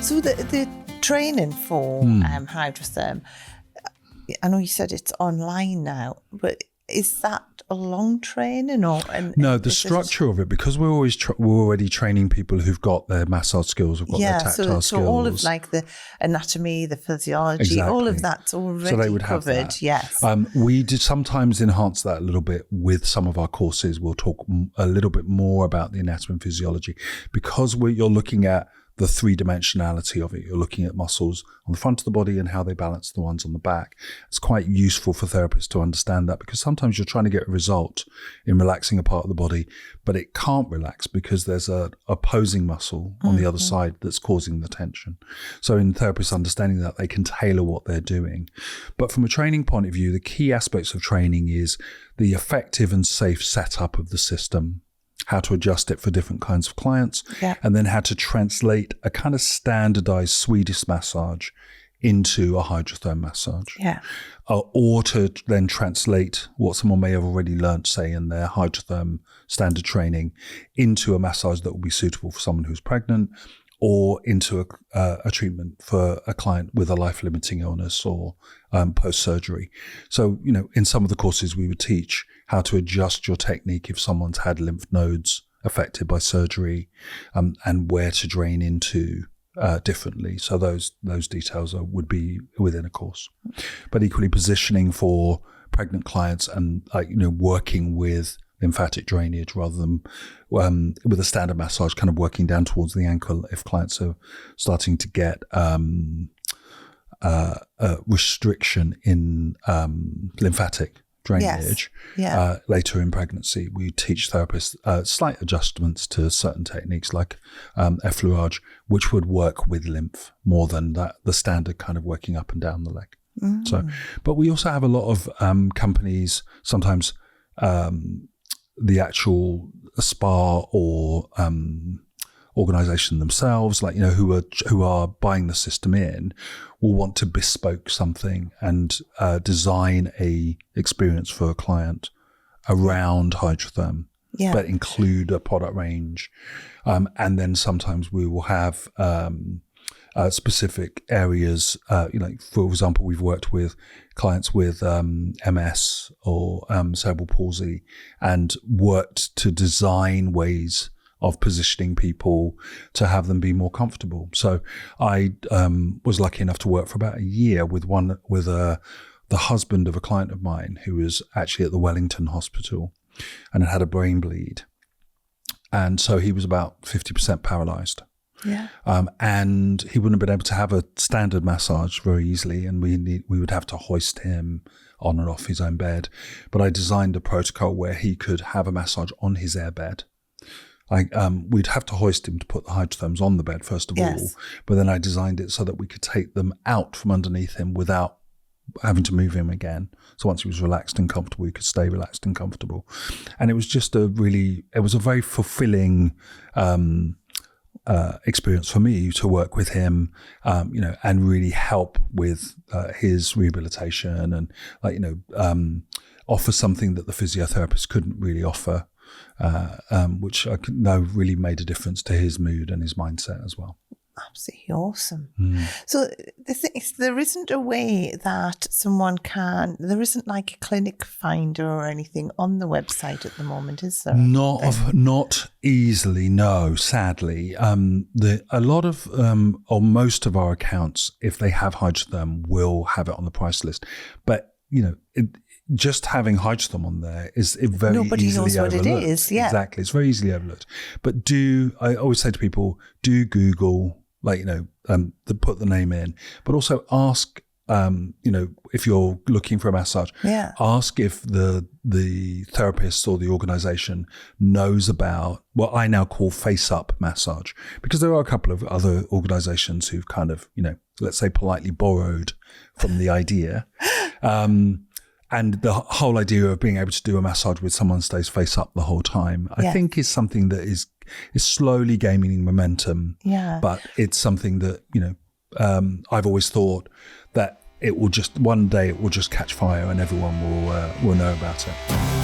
So the training for Hydrotherm, I know you said it's online now, but is that a long training or? No, the structure of it, because we're already training people who've got their massage skills, who've got their tactile skills. So all of like the anatomy, the physiology, exactly. all of that's already so they would covered. Have that. Yes. We did sometimes enhance that a little bit with some of our courses. We'll talk a little bit more about the anatomy and physiology because you're looking at the three-dimensionality of it. You're looking at muscles on the front of the body and how they balance the ones on the back. It's quite useful for therapists to understand that because sometimes you're trying to get a result in relaxing a part of the body, but it can't relax because there's a opposing muscle on the other side that's causing the tension. So in therapists understanding that, they can tailor what they're doing. But from a training point of view, the key aspects of training is the effective and safe setup of the system, how to adjust it for different kinds of clients, and then how to translate a kind of standardized Swedish massage into a Hydrotherm massage. Or to then translate what someone may have already learnt, say, in their Hydrotherm standard training into a massage that will be suitable for someone who's pregnant or into a treatment for a client with a life-limiting illness or post-surgery. So, in some of the courses we would teach how to adjust your technique if someone's had lymph nodes affected by surgery, and where to drain into differently. So those details would be within a course. But equally positioning for pregnant clients and working with lymphatic drainage rather than with a standard massage kind of working down towards the ankle if clients are starting to get restriction in lymphatic drainage. Later in pregnancy, we teach therapists slight adjustments to certain techniques like effleurage, which would work with lymph more than the standard kind of working up and down the leg. So, but we also have a lot of companies, sometimes the actual spa or organization themselves, who are buying the system in, will want to bespoke something and design a experience for a client around Hydrotherm, but include a product range. And then sometimes we will have specific areas, for example, we've worked with clients with MS or cerebral palsy and worked to design ways of positioning people to have them be more comfortable. So I was lucky enough to work for about a year with the husband of a client of mine who was actually at the Wellington Hospital and had a brain bleed. And so he was about 50% paralyzed. And he wouldn't have been able to have a standard massage very easily, and we would have to hoist him on and off his own bed. But I designed a protocol where he could have a massage on his airbed. We'd have to hoist him to put the Hydrotherms on the bed first of all, but then I designed it so that we could take them out from underneath him without having to move him again. So once he was relaxed and comfortable, he could stay relaxed and comfortable. And it was just it was a very fulfilling experience for me to work with him, and really help with his rehabilitation and offer something that the physiotherapist couldn't really offer, which I know really made a difference to his mood and his mindset as well. Absolutely awesome. So the thing is, there isn't a way that there isn't like a clinic finder or anything on the website at the moment, is there? Not easily, no, sadly. A lot of, or most of our accounts, if they have Hydrotherm, will have it on the price list. But, just having Hydrotherm on there is very Nobody easily knows overlooked. What it is, Exactly, it's very easily overlooked. But I always say to people, do Google, put the name in, but also ask, if you're looking for a massage, ask if the therapist or the organization knows about what I now call face-up massage, because there are a couple of other organizations who've kind of, let's say politely borrowed from the idea. And the whole idea of being able to do a massage with someone stays face up the whole time, I think is something that is slowly gaining momentum. But it's something that, I've always thought that one day it will just catch fire and everyone will know about it.